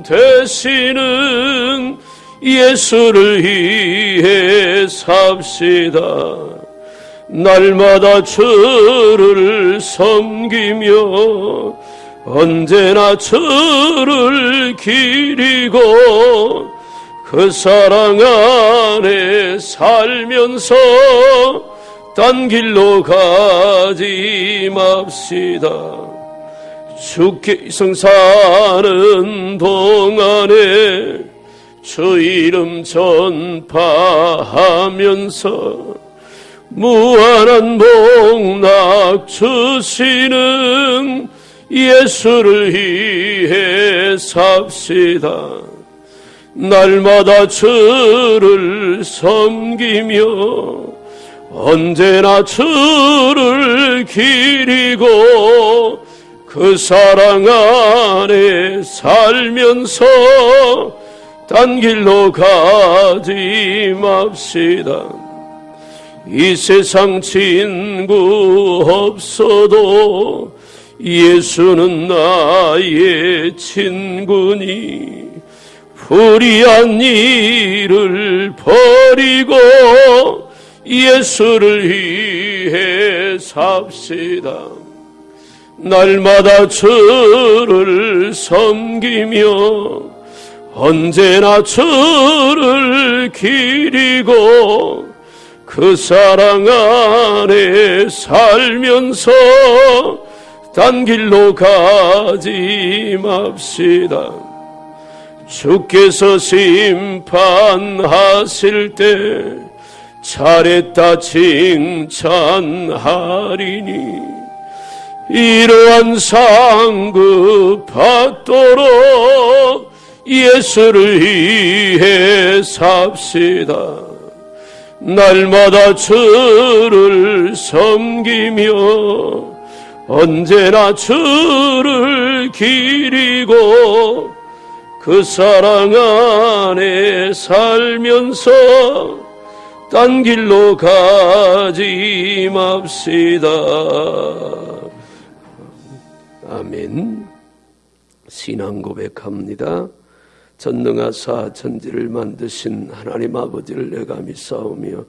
되시는 예수를 위해 삽시다. 날마다 주를 섬기며 언제나 주를 기리고 그 사랑 안에 살면서 딴 길로 가지 맙시다. 주께 이성 사는 동안에 주 이름 전파하면서 무한한 복락 주시는 예수를 위해 삽시다. 날마다 주를 섬기며 언제나 주를 기리고 그 사랑 안에 살면서 딴 길로 가지 맙시다. 이 세상 친구 없어도 예수는 나의 친구니 불의한 일을 버리고 예수를 위해 삽시다. 날마다 주를 섬기며 언제나 주를 기리고 그 사랑 안에 살면서 딴 길로 가지 맙시다. 주께서 심판하실 때 잘했다 칭찬하리니 이러한 상급 받도록 예수를 위해 삽시다. 날마다 주를 섬기며 언제나 주를 기리고 그 사랑 안에 살면서 딴 길로 가지 맙시다. 아멘. 신앙 고백합니다. 전능하사 천지를 만드신 하나님 아버지를 내가 믿사오며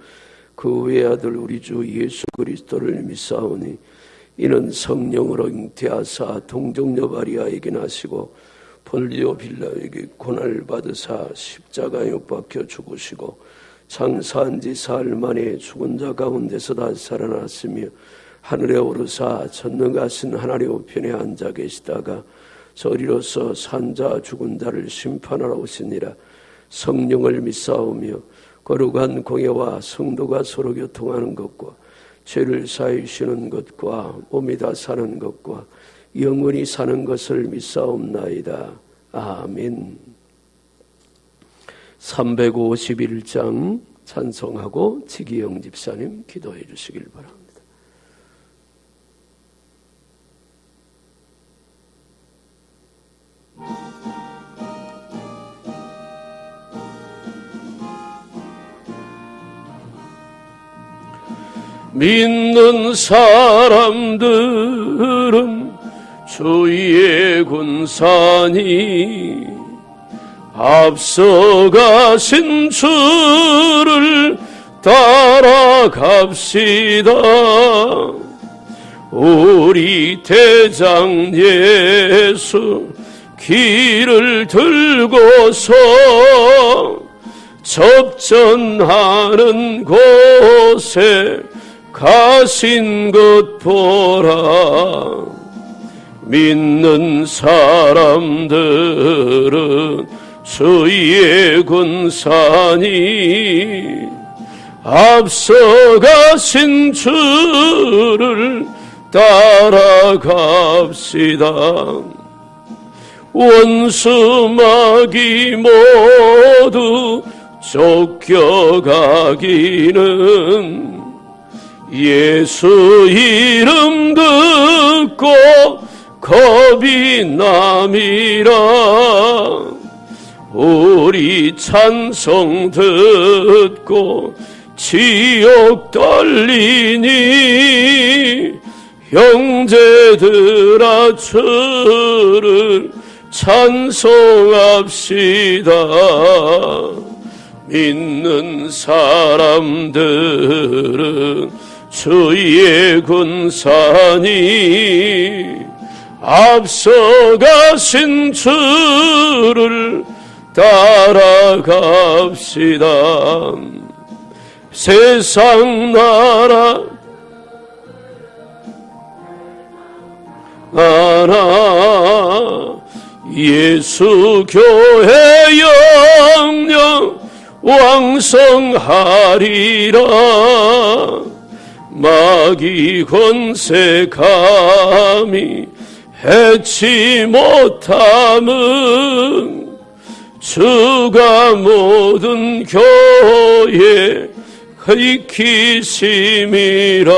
그 외아들 우리 주 예수 그리스도를 믿사오니 이는 성령으로 잉태하사 동정녀 마리아에게 나시고 본디오 빌라에게 고난을 받으사 십자가에 못 박혀 죽으시고 장사한 지 사흘 만에 죽은 자 가운데서 다시 살아났으며 하늘에 오르사 전능하신 하나님 우편에 앉아 계시다가 저리로서 산자 죽은 자를 심판하러 오시니라. 성령을 믿사오며 거룩한 공예와 성도가 서로 교통하는 것과 죄를 사하시는 것과 몸이 다 사는 것과 영원히 사는 것을 믿사옵나이다. 아멘. 351장 찬송하고 지기영 집사님 기도해 주시길 바랍니다. 믿는 사람들은 주의 군산이 앞서가신 주를 따라갑시다. 우리 대장 예수 길을 들고서 접전하는 곳에 가신 것 보라. 믿는 사람들은 주의 군산이 앞서가신 주를 따라갑시다. 원수 마귀 모두 쫓겨가기는 예수 이름 듣고 겁이 남이라. 우리 찬송 듣고 지옥 떨리니 형제들아 주를 찬송합시다. 믿는 사람들은 주의 군사니 앞서가신 주를 따라갑시다. 세상 나라 예수 교회 영영 왕성하리라. 마귀 권세 감히 해치 못함은 주가 모든 교회 지키심이라.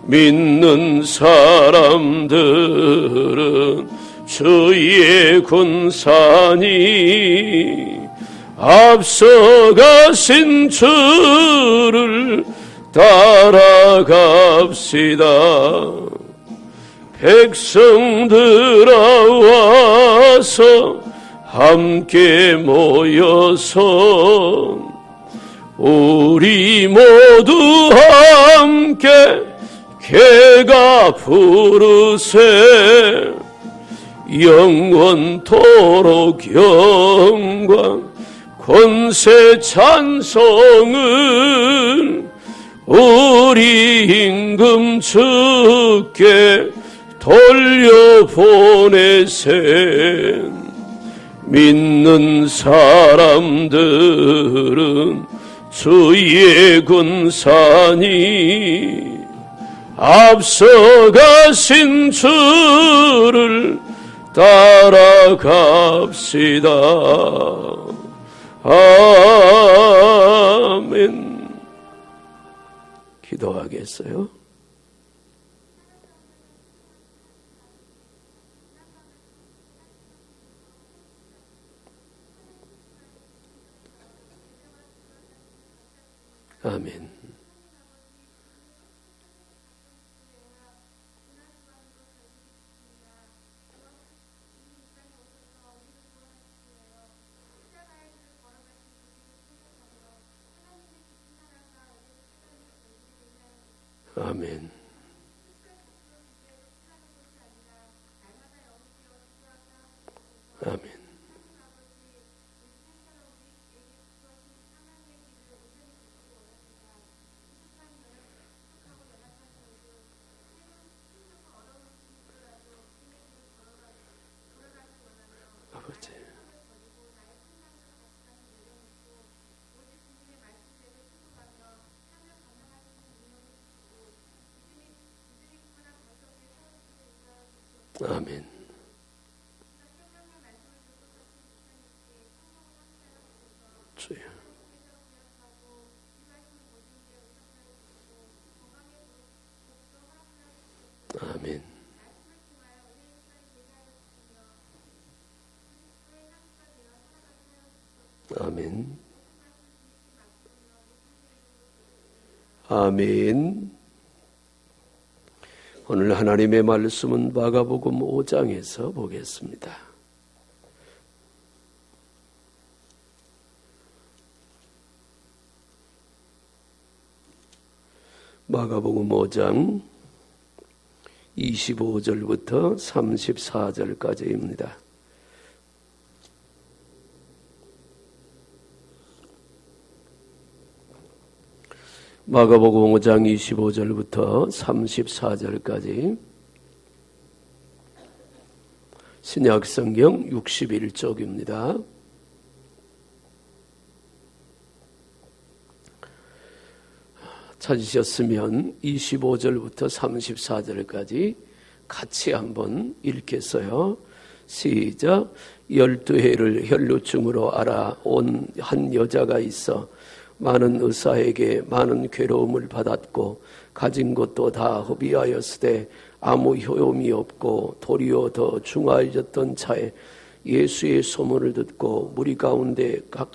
믿는 사람들은 주의 군사니 앞서가신 주를 따라갑시다. 백성들아 와서 함께 모여서 우리 모두 함께 개가 부르세. 영원토록 영광 권세 찬송을 우리 임금 주께 돌려보내세. 믿는 사람들은 주의 군사니 앞서가신 주를 따라갑시다. 아멘. 기도하겠어요? 아멘. 아멘. 아멘. 아버지. 아멘. 주여. 아멘. 아멘. 아멘. 오늘 하나님의 말씀은 마가복음 5장에서 보겠습니다. 마가복음 5장 25절부터 34절까지입니다. 마가복음 5장 25절부터 34절까지 신약성경 61쪽입니다. 찾으셨으면 25절부터 34절까지 같이 한번 읽겠어요. 시작. 12해를 혈루증으로 알아온 한 여자가 있어 많은 의사에게 많은 괴로움을 받았고 가진 것도 다 허비하였으되 아무 효용이 없고 도리어 더 중하여졌던 차에 예수의 소문을 듣고 무리 가운데 각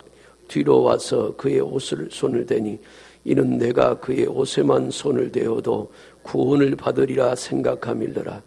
뒤로 와서 그의 옷을 손을 대니 이는 내가 그의 옷에만 손을 대어도 구원을 받으리라 생각함일더라.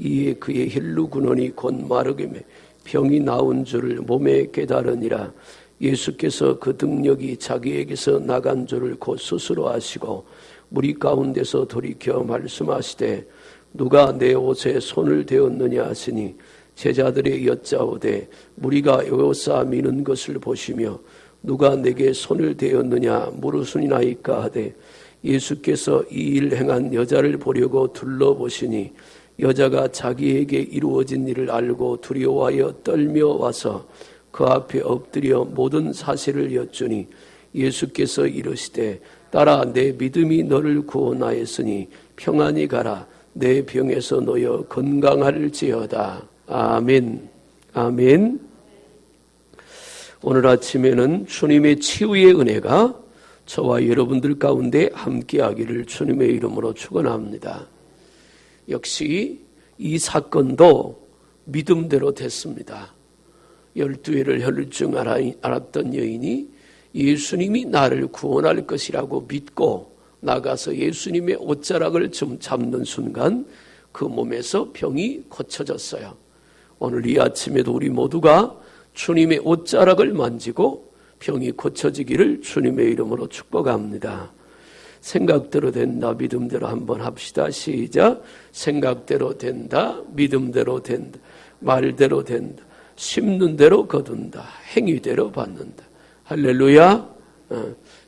이에 그의 혈루 근원이 곧 마르게며 병이 나온 줄을 몸에 깨달으니라. 예수께서 그 능력이 자기에게서 나간 줄을 곧 스스로 아시고 무리 가운데서 돌이켜 말씀하시되 누가 내 옷에 손을 대었느냐 하시니 제자들의 여짜오되 무리가 에워싸 미는 것을 보시며 누가 내게 손을 대었느냐 물으시나이까 하되 예수께서 이 일 행한 여자를 보려고 둘러보시니 여자가 자기에게 이루어진 일을 알고 두려워하여 떨며 와서 그 앞에 엎드려 모든 사실을 여쭈니 예수께서 이르시되 딸아 내 믿음이 너를 구원하였으니 평안히 가라 내 병에서 놓여 건강할지어다. 아멘. 아멘. 오늘 아침에는 주님의 치유의 은혜가 저와 여러분들 가운데 함께하기를 주님의 이름으로 축원합니다. 역시 이 사건도 믿음대로 됐습니다. 12회를 혈루증 앓았던 여인이 예수님이 나를 구원할 것이라고 믿고 나가서 예수님의 옷자락을 좀 잡는 순간 그 몸에서 병이 고쳐졌어요. 오늘 이 아침에도 우리 모두가 주님의 옷자락을 만지고 병이 고쳐지기를 주님의 이름으로 축복합니다. 생각대로 된다, 믿음대로 한번 합시다. 시작. 생각대로 된다, 믿음대로 된다, 말대로 된다, 심는 대로 거둔다, 행위대로 받는다. 할렐루야.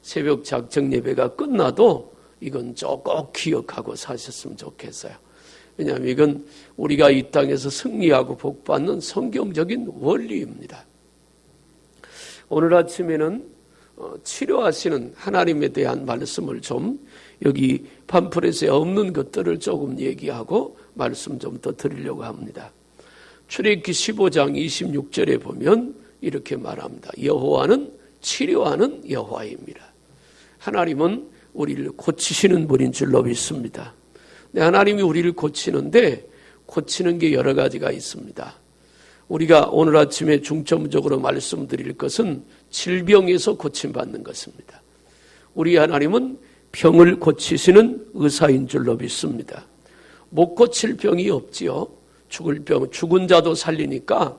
새벽 작정 예배가 끝나도 이건 꼭 기억하고 사셨으면 좋겠어요. 왜냐하면 이건 우리가 이 땅에서 승리하고 복받는 성경적인 원리입니다. 오늘 아침에는 치료하시는 하나님에 대한 말씀을 좀 여기 팜플렛에 없는 것들을 조금 얘기하고 말씀 좀 더 드리려고 합니다. 출애굽기 15장 26절에 보면 이렇게 말합니다. 여호와는 치료하는 여호와입니다. 하나님은 우리를 고치시는 분인 줄로 믿습니다. 하나님이 우리를 고치는데 고치는 게 여러 가지가 있습니다. 우리가 오늘 아침에 중점적으로 말씀드릴 것은 질병에서 고침받는 것입니다. 우리 하나님은 병을 고치시는 의사인 줄로 믿습니다. 못 고칠 병이 없지요. 죽을 병, 죽은 자도 살리니까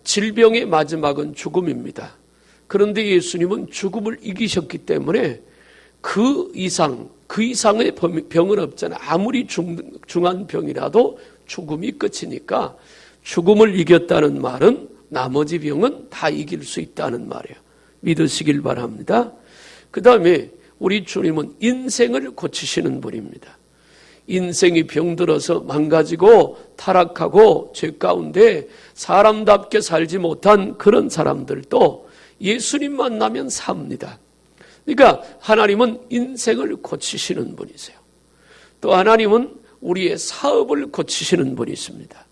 질병의 마지막은 죽음입니다. 그런데 예수님은 죽음을 이기셨기 때문에 그 이상의 병은 없잖아요. 아무리 중한 병이라도 죽음이 끝이니까 죽음을 이겼다는 말은 나머지 병은 다 이길 수 있다는 말이에요. 믿으시길 바랍니다. 그 다음에 우리 주님은 인생을 고치시는 분입니다. 인생이 병들어서 망가지고 타락하고 죄 가운데 사람답게 살지 못한 그런 사람들도 예수님 만나면 삽니다. 그러니까 하나님은 인생을 고치시는 분이세요. 또 하나님은 우리의 사업을 고치시는 분이십니다.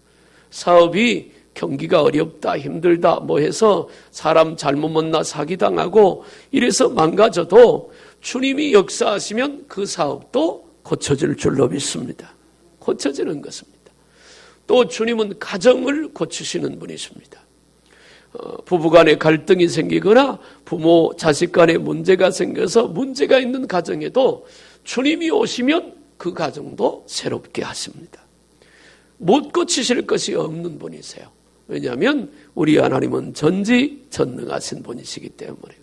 사업이 경기가 어렵다, 힘들다, 뭐 해서 사람 잘못 만나 사기당하고 이래서 망가져도 주님이 역사하시면 그 사업도 고쳐질 줄로 믿습니다. 고쳐지는 것입니다. 또 주님은 가정을 고치시는 분이십니다. 부부간에 갈등이 생기거나 부모, 자식 간에 문제가 생겨서 문제가 있는 가정에도 주님이 오시면 그 가정도 새롭게 하십니다. 못 고치실 것이 없는 분이세요. 왜냐하면 우리 하나님은 전지전능하신 분이시기 때문에.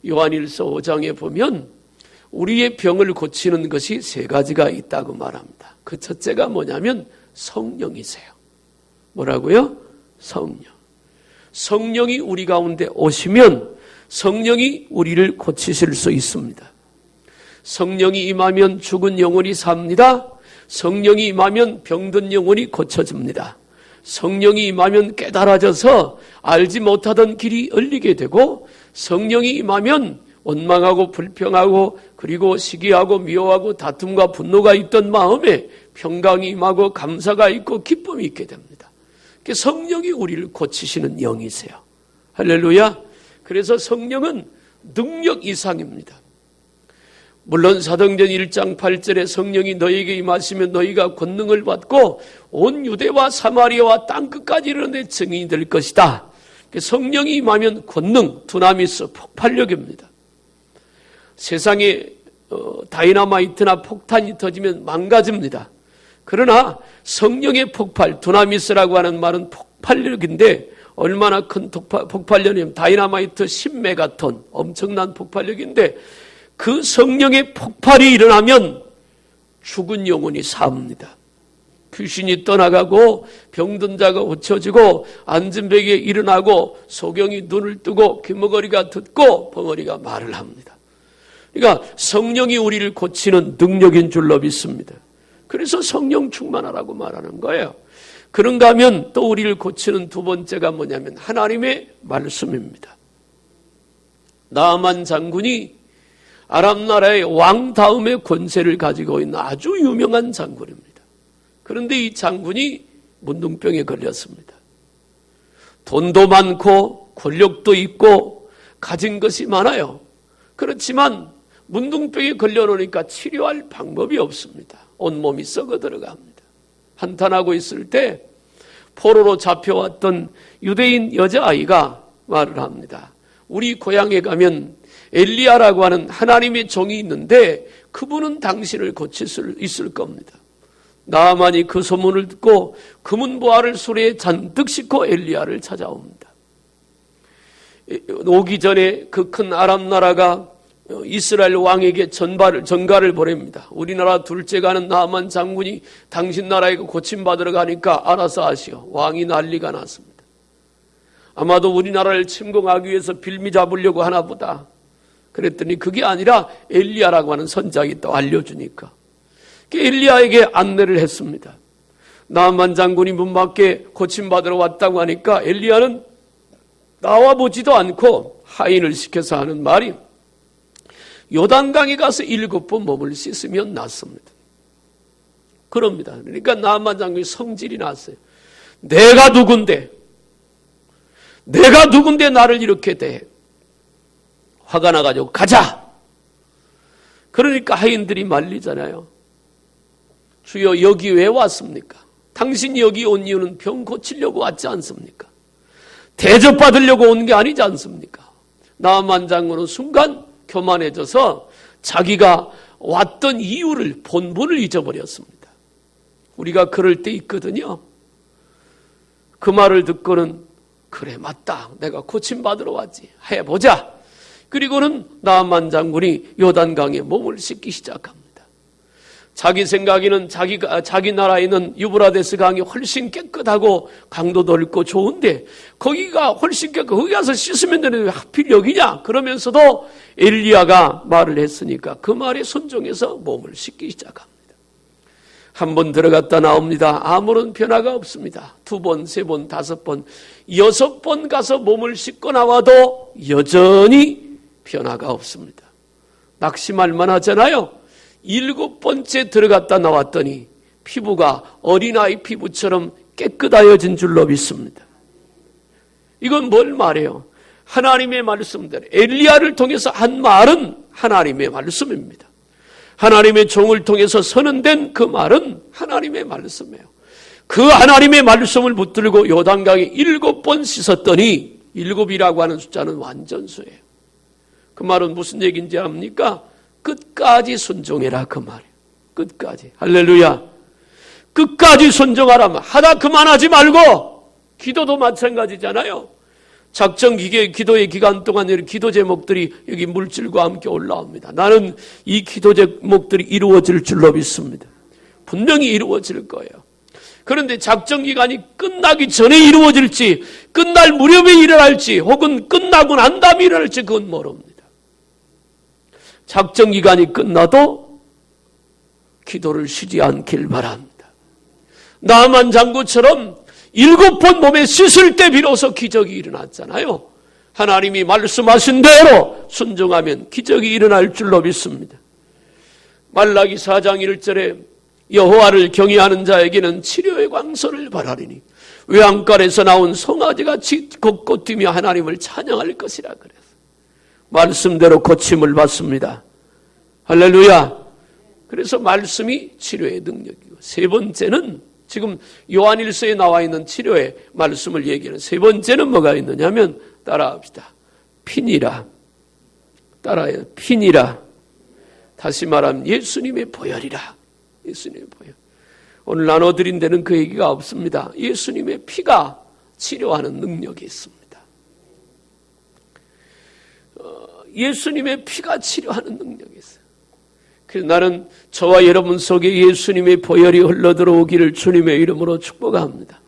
요한일서 5장에 보면 우리의 병을 고치는 것이 세 가지가 있다고 말합니다. 그 첫째가 뭐냐면 성령이세요. 뭐라고요? 성령. 성령이 우리 가운데 오시면 성령이 우리를 고치실 수 있습니다. 성령이 임하면 죽은 영혼이 삽니다. 성령이 임하면 병든 영혼이 고쳐집니다. 성령이 임하면 깨달아져서 알지 못하던 길이 열리게 되고 성령이 임하면 원망하고 불평하고 그리고 시기하고 미워하고 다툼과 분노가 있던 마음에 평강이 임하고 감사가 있고 기쁨이 있게 됩니다. 성령이 우리를 고치시는 영이세요. 할렐루야. 그래서 성령은 능력 이상입니다. 물론 사도행전 1장 8절에 성령이 너희에게 임하시면 너희가 권능을 받고 온 유대와 사마리아와 땅끝까지 이르는 증인이 될 것이다. 성령이 임하면 권능, 두나미스, 폭발력입니다. 세상에 다이너마이트나 폭탄이 터지면 망가집니다. 그러나 성령의 폭발, 두나미스라고 하는 말은 폭발력인데 얼마나 큰 폭발력이냐면 다이나마이트 10메가톤, 엄청난 폭발력인데 그 성령의 폭발이 일어나면 죽은 영혼이 삽니다. 귀신이 떠나가고 병든 자가 고쳐지고 앉은 벽에 일어나고 소경이 눈을 뜨고 귀머거리가 듣고 벙어리가 말을 합니다. 그러니까 성령이 우리를 고치는 능력인 줄로 믿습니다. 그래서 성령 충만하라고 말하는 거예요. 그런가 하면 또 우리를 고치는 두 번째가 뭐냐면 하나님의 말씀입니다. 나아만 장군이 아람 나라의 왕 다음의 권세를 가지고 있는 아주 유명한 장군입니다. 그런데 이 장군이 문둥병에 걸렸습니다. 돈도 많고 권력도 있고 가진 것이 많아요. 그렇지만 문둥병에 걸려놓으니까 치료할 방법이 없습니다. 온몸이 썩어 들어갑니다. 한탄하고 있을 때 포로로 잡혀왔던 유대인 여자아이가 말을 합니다. 우리 고향에 가면 엘리야라고 하는 하나님의 종이 있는데 그분은 당신을 고칠 수 있을 겁니다. 나아만이 그 소문을 듣고 금은보화를 수레에 잔뜩 싣고 엘리야를 찾아옵니다. 오기 전에 그 큰 아람 나라가 이스라엘 왕에게 전가를 보냅니다. 우리나라 둘째가는 나아만 장군이 당신 나라에 고침받으러 가니까 알아서 하시오. 왕이 난리가 났습니다. 아마도 우리나라를 침공하기 위해서 빌미 잡으려고 하나 보다. 그랬더니 그게 아니라 엘리야라고 하는 선장이 또 알려주니까 엘리야에게 안내를 했습니다. 나아만 장군이 문 밖에 고침받으러 왔다고 하니까 엘리야는 나와보지도 않고 하인을 시켜서 하는 말이 요단강에 가서 7번 몸을 씻으면 낫습니다. 그럽니다. 그러니까 나아만 장군이 성질이 났어요. 내가 누군데 나를 이렇게 대해. 화가 나가지고 가자. 그러니까 하인들이 말리잖아요. 주여 여기 왜 왔습니까? 당신이 여기 온 이유는 병 고치려고 왔지 않습니까? 대접받으려고 온 게 아니지 않습니까? 나아만 장군은 순간 교만해져서 자기가 왔던 이유를 본분을 잊어버렸습니다. 우리가 그럴 때 있거든요. 그 말을 듣고는 그래 맞다. 내가 고침받으러 왔지. 해보자. 그리고는 나아만 장군이 요단강에 몸을 씻기 시작합니다. 자기 생각에는 자기 나라에 있는 유브라데스 강이 훨씬 깨끗하고 강도 넓고 좋은데 거기가 훨씬 거기 가서 씻으면 되는데 왜 하필 여기냐? 그러면서도 엘리야가 말을 했으니까 그 말에 순종해서 몸을 씻기 시작합니다. 한 번 들어갔다 나옵니다. 아무런 변화가 없습니다. 2번, 3번, 5번, 6번 가서 몸을 씻고 나와도 여전히 변화가 없습니다. 낙심할 만하잖아요. 7번째 들어갔다 나왔더니 피부가 어린아이 피부처럼 깨끗하여진 줄로 믿습니다. 이건 뭘 말해요? 하나님의 말씀대로 엘리야를 통해서 한 말은 하나님의 말씀입니다. 하나님의 종을 통해서 선언된 그 말은 하나님의 말씀이에요. 그 하나님의 말씀을 붙들고 요단강에 7번 씻었더니 7이라고 하는 숫자는 완전수예요. 그 말은 무슨 얘기인지 압니까? 끝까지 순종해라 그 말이에요. 끝까지. 할렐루야. 끝까지 순종하라. 하다 그만하지 말고 기도도 마찬가지잖아요. 작정 기도의 기간 동안 기도 제목들이 여기 물질과 함께 올라옵니다. 나는 이 기도 제목들이 이루어질 줄로 믿습니다. 분명히 이루어질 거예요. 그런데 작정 기간이 끝나기 전에 이루어질지 끝날 무렵에 일어날지 혹은 끝나고 난 다음에 일어날지 그건 모릅니다. 작정 기간이 끝나도 기도를 쉬지 않길 바랍니다. 나아만 장군처럼 7번 몸에 씻을 때 비로소 기적이 일어났잖아요. 하나님이 말씀하신 대로 순종하면 기적이 일어날 줄로 믿습니다. 말라기 4장 1절에 여호와를 경외하는 자에게는 치료의 광선을 바라리니 외양간에서 나온 송아지같이 걷고 뛰며 하나님을 찬양할 것이라 그래서 말씀대로 고침을 받습니다. 할렐루야. 그래서 말씀이 치료의 능력이고 세 번째는 지금 요한일서에 나와 있는 치료의 말씀을 얘기하는 세 번째는 뭐가 있느냐면 따라합시다. 핀이라. 따라해요. 핀이라. 다시 말하면 예수님의 보혈이라. 예수님의 보혈. 오늘 나눠드린 데는 그 얘기가 없습니다. 예수님의 피가 치료하는 능력이 있습니다. 예수님의 피가 치료하는 능력이 있어요. 그래서 나는 저와 여러분 속에 예수님의 보혈이 흘러들어오기를 주님의 이름으로 축복합니다.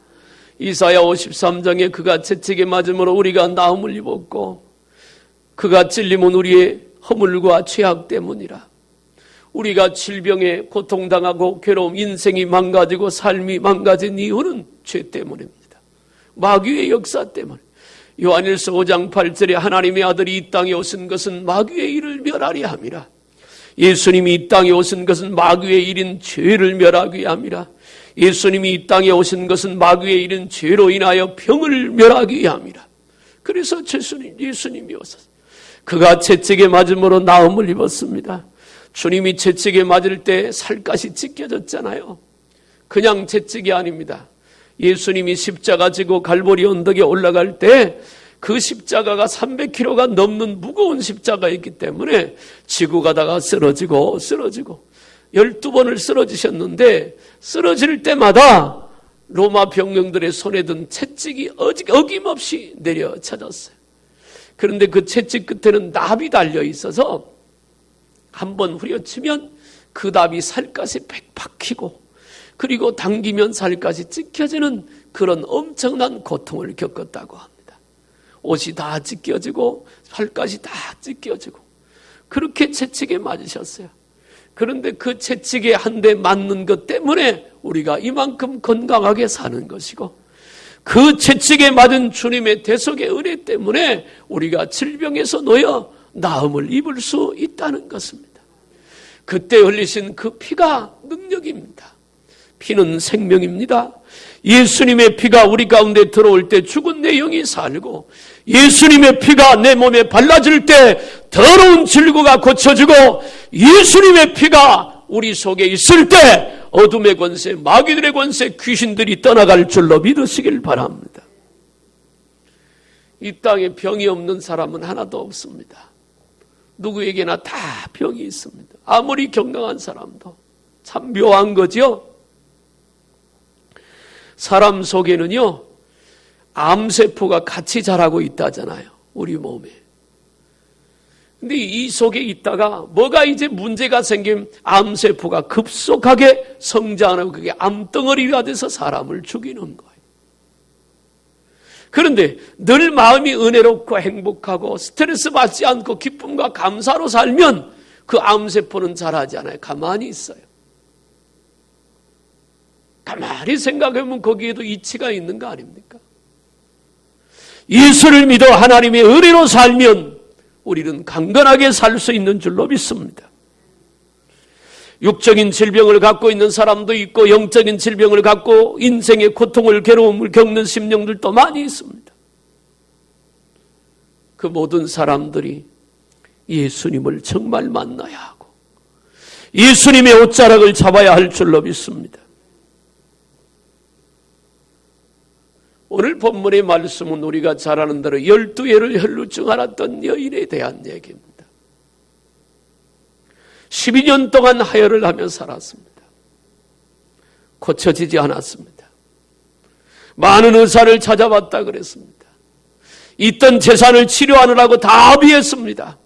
이사야 53장에 그가 채찍에 맞음으로 우리가 나음을 입었고 그가 찔림은 우리의 허물과 죄악 때문이라. 우리가 질병에 고통당하고 괴로움, 인생이 망가지고 삶이 망가진 이유는 죄 때문입니다. 마귀의 역사 때문에. 요한일서 5장 8절에 하나님의 아들이 이 땅에 오신 것은 마귀의 일을 멸하려 함이라. 예수님이 이 땅에 오신 것은 마귀의 일인 죄를 멸하기 위함이라. 예수님이 이 땅에 오신 것은 마귀의 일인 죄로 인하여 병을 멸하기 위함이라. 그래서 예수님이 오셨어요. 그가 채찍에 맞음으로 나음을 입었습니다. 주님이 채찍에 맞을 때 살갗이 찢겨졌잖아요. 그냥 채찍이 아닙니다. 예수님이 십자가 지고 갈보리 언덕에 올라갈 때 그 십자가가 300kg가 넘는 무거운 십자가였기 때문에 지고 가다가 쓰러지고 12번을 쓰러지셨는데 쓰러질 때마다 로마 병령들의 손에 든 채찍이 어김없이 내려쳐졌어요. 그런데 그 채찍 끝에는 납이 달려 있어서 한번 후려치면 그 납이 살갗에 팩 박히고 그리고 당기면 살갗이 찢겨지는 그런 엄청난 고통을 겪었다고 합니다. 옷이 다 찢겨지고 살갗이 다 찢겨지고 그렇게 채찍에 맞으셨어요. 그런데 그 채찍에 한 대 맞는 것 때문에 우리가 이만큼 건강하게 사는 것이고 그 채찍에 맞은 주님의 대속의 은혜 때문에 우리가 질병에서 놓여 나음을 입을 수 있다는 것입니다. 그때 흘리신 그 피가 능력입니다. 피는 생명입니다. 예수님의 피가 우리 가운데 들어올 때 죽은 내 영이 살고 예수님의 피가 내 몸에 발라질 때 더러운 질고가 고쳐지고 예수님의 피가 우리 속에 있을 때 어둠의 권세, 마귀들의 권세, 귀신들이 떠나갈 줄로 믿으시길 바랍니다. 이 땅에 병이 없는 사람은 하나도 없습니다. 누구에게나 다 병이 있습니다. 아무리 건강한 사람도. 참 묘한 거죠. 사람 속에는요, 암세포가 같이 자라고 있다잖아요. 우리 몸에. 근데 이 속에 있다가 뭐가 이제 문제가 생기면 암세포가 급속하게 성장하고 그게 암덩어리가 돼서 사람을 죽이는 거예요. 그런데 늘 마음이 은혜롭고 행복하고 스트레스 받지 않고 기쁨과 감사로 살면 그 암세포는 자라지 않아요. 가만히 있어요. 가만히 생각해보면 거기에도 이치가 있는 거 아닙니까? 예수를 믿어 하나님의 은혜로 살면 우리는 강건하게 살 수 있는 줄로 믿습니다. 육적인 질병을 갖고 있는 사람도 있고 영적인 질병을 갖고 인생의 고통을 괴로움을 겪는 심령들도 많이 있습니다. 그 모든 사람들이 예수님을 정말 만나야 하고 예수님의 옷자락을 잡아야 할 줄로 믿습니다. 오늘 본문의 말씀은 우리가 잘 아는 대로 12해를 혈루증 앓았던 여인에 대한 얘기입니다. 12년 동안 하혈을 하며 살았습니다. 고쳐지지 않았습니다. 많은 의사를 찾아봤다 그랬습니다. 있던 재산을 치료하느라고 다 비했습니다.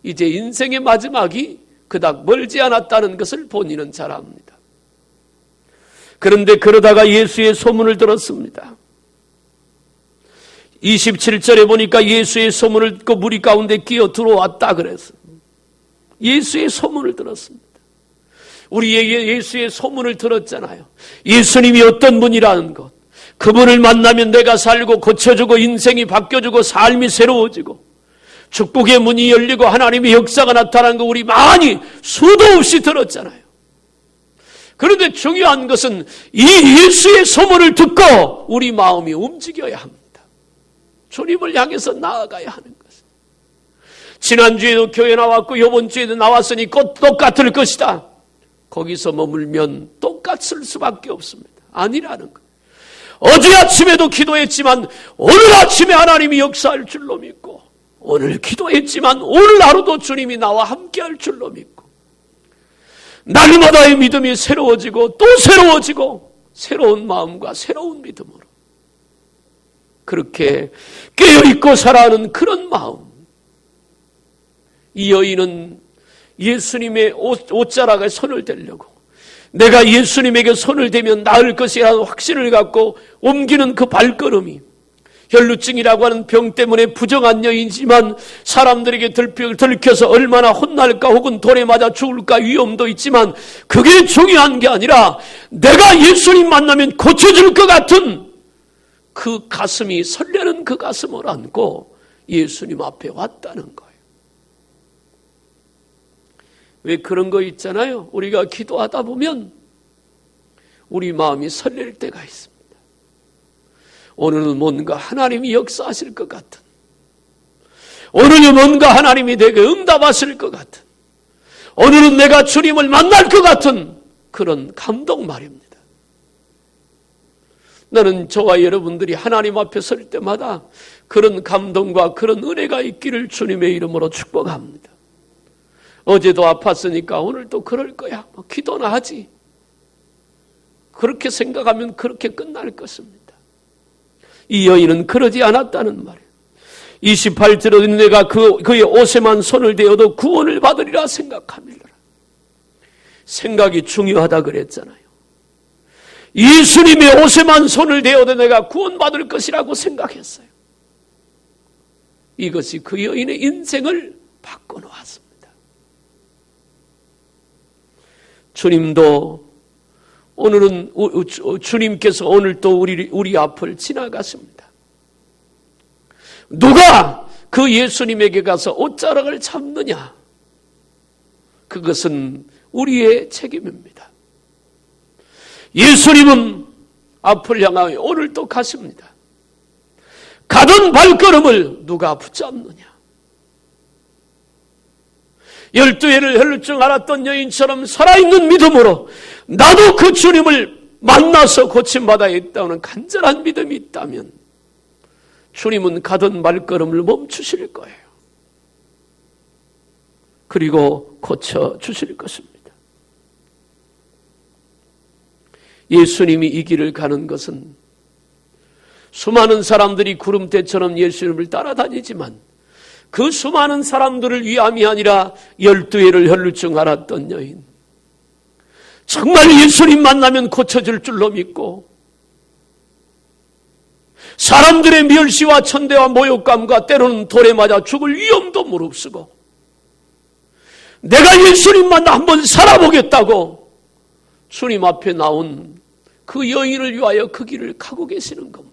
이제 인생의 마지막이 그닥 멀지 않았다는 것을 본인은 잘 압니다. 그런데 그러다가 예수의 소문을 들었습니다. 27절에 보니까 예수의 소문을 듣고 무리 가운데 끼어 들어왔다 그랬어요. 예수의 소문을 들었습니다. 우리에게 예수의 소문을 들었잖아요. 예수님이 어떤 분이라는 것, 그분을 만나면 내가 살고 고쳐주고 인생이 바뀌어지고 삶이 새로워지고 축복의 문이 열리고 하나님의 역사가 나타나는 거 우리 많이 수도 없이 들었잖아요. 그런데 중요한 것은 이 예수의 소문을 듣고 우리 마음이 움직여야 합니다. 주님을 향해서 나아가야 하는 것입니다. 지난주에도 교회 나왔고 이번 주에도 나왔으니 곧 똑같을 것이다. 거기서 머물면 똑같을 수밖에 없습니다. 아니라는 것. 어제 아침에도 기도했지만 오늘 아침에 하나님이 역사할 줄로 믿고 오늘 기도했지만 오늘 하루도 주님이 나와 함께할 줄로 믿고 날마다의 믿음이 새로워지고 또 새로워지고 새로운 마음과 새로운 믿음으로 그렇게 깨어있고 살아가는 그런 마음. 이 여인은 예수님의 옷자락에 손을 대려고 내가 예수님에게 손을 대면 나을 것이라는 확신을 갖고 옮기는 그 발걸음이 혈루증이라고 하는 병 때문에 부정한 여인이지만 사람들에게 들켜서 얼마나 혼날까 혹은 돌에 맞아 죽을까 위험도 있지만 그게 중요한 게 아니라 내가 예수님 만나면 고쳐질 것 같은 그 가슴이 설레는 그 가슴을 안고 예수님 앞에 왔다는 거예요. 왜 그런 거 있잖아요. 우리가 기도하다 보면 우리 마음이 설렐 때가 있습니다. 오늘은 뭔가 하나님이 역사하실 것 같은, 오늘은 뭔가 하나님이 내게 응답하실 것 같은, 오늘은 내가 주님을 만날 것 같은 그런 감동 말입니다. 나는 저와 여러분들이 하나님 앞에 설 때마다 그런 감동과 그런 은혜가 있기를 주님의 이름으로 축복합니다. 어제도 아팠으니까 오늘 또 그럴 거야. 기도나 하지. 그렇게 생각하면 그렇게 끝날 것입니다. 이 여인은 그러지 않았다는 말이에요. 28절에 내가 그의 옷에만 손을 대어도 구원을 받으리라 생각하밀라. 생각이 중요하다 그랬잖아요. 예수님의 옷에만 손을 대어도 내가 구원받을 것이라고 생각했어요. 이것이 그 여인의 인생을 바꿔놓았습니다. 주님도 오늘은 주님께서 오늘 또 우리 앞을 지나가십니다. 누가 그 예수님에게 가서 옷자락을 잡느냐? 그것은 우리의 책임입니다. 예수님은 앞을 향하여 오늘 또 가십니다. 가던 발걸음을 누가 붙잡느냐? 12해를 혈루증 앓았던 여인처럼 살아있는 믿음으로 나도 그 주님을 만나서 고침받아야 했다는 간절한 믿음이 있다면 주님은 가던 발걸음을 멈추실 거예요. 그리고 고쳐주실 것입니다. 예수님이 이 길을 가는 것은 수많은 사람들이 구름대처럼 예수님을 따라다니지만 그 수많은 사람들을 위함이 아니라 12해를 혈루증 앓았던 여인, 정말 예수님 만나면 고쳐질 줄로 믿고 사람들의 멸시와 천대와 모욕감과 때로는 돌에 맞아 죽을 위험도 무릅쓰고 내가 예수님 만나 한번 살아보겠다고 주님 앞에 나온 그 여인을 위하여 그 길을 가고 계시는 겁니다.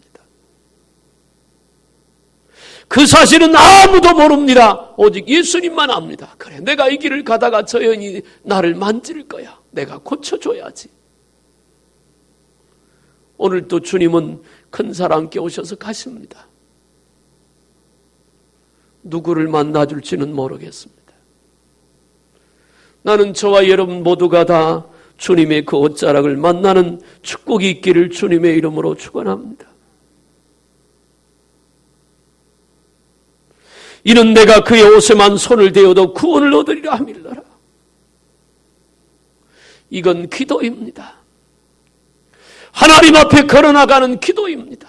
그 사실은 아무도 모릅니다. 오직 예수님만 압니다. 그래, 내가 이 길을 가다가 저 여인이 나를 만질 거야. 내가 고쳐줘야지. 오늘 또 주님은 큰 사람께 오셔서 가십니다. 누구를 만나줄지는 모르겠습니다. 나는 저와 여러분 모두가 다 주님의 그 옷자락을 만나는 축복이 있기를 주님의 이름으로 축원합니다. 이는 내가 그의 옷에만 손을 대어도 구원을 얻으리라 하밀러라. 이건 기도입니다. 하나님 앞에 걸어나가는 기도입니다.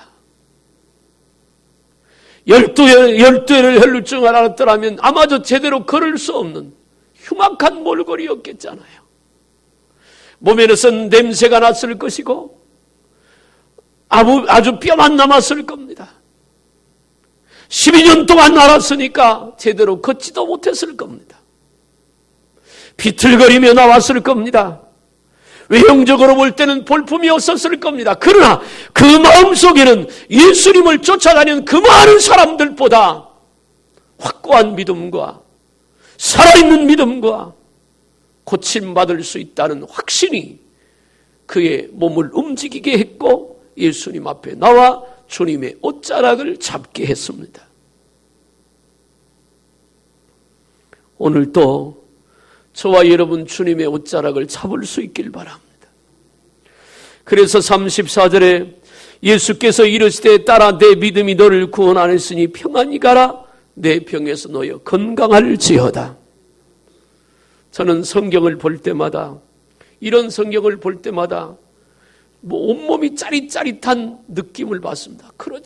12해를 혈루증을 앓았더라면 아마도 제대로 걸을 수 없는 흉악한 몰골이었겠잖아요. 몸에는 냄새가 났을 것이고 아주 뼈만 남았을 겁니다. 12년 동안 앓았으니까 제대로 걷지도 못했을 겁니다. 비틀거리며 나왔을 겁니다. 외형적으로 볼 때는 볼품이 없었을 겁니다. 그러나 그 마음속에는 예수님을 쫓아다니는 그 많은 사람들보다 확고한 믿음과 살아있는 믿음과 고침받을 수 있다는 확신이 그의 몸을 움직이게 했고 예수님 앞에 나와 주님의 옷자락을 잡게 했습니다. 오늘도 저와 여러분 주님의 옷자락을 잡을 수 있길 바랍니다. 그래서 34절에 예수께서 이르시되 딸아 내 믿음이 너를 구원하였으니 평안히 가라 내 병에서 놓여 건강할지어다. 저는 성경을 볼 때마다 이런 성경을 볼 때마다 온몸이 짜릿짜릿한 느낌을 받습니다. 그러지